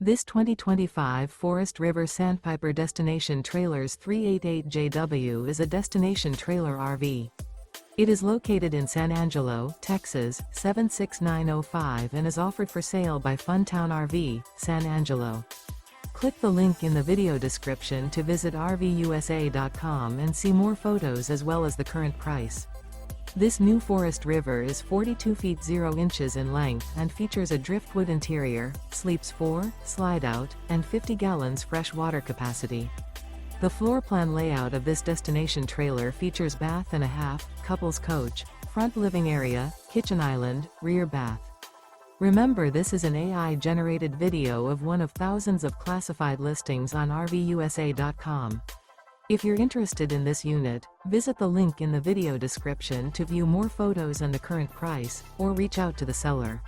This 2025 Forest River Sandpiper Destination Trailers 388JW is a destination trailer RV. It is located in San Angelo, Texas, 76905 and is offered for sale by Funtown RV, San Angelo. Click the link in the video description to visit RVUSA.com and see more photos as well as the current price. This new Forest River is 42 feet 0 inches in length and features a driftwood interior, sleeps 4, slide-out, and 50 gallons fresh water capacity. The floor plan layout of this destination trailer features bath and a half, couples coach, front living area, kitchen island, rear bath. Remember, this is an AI-generated video of one of thousands of classified listings on RVUSA.com. If you're interested in this unit, visit the link in the video description to view more photos and the current price, or reach out to the seller.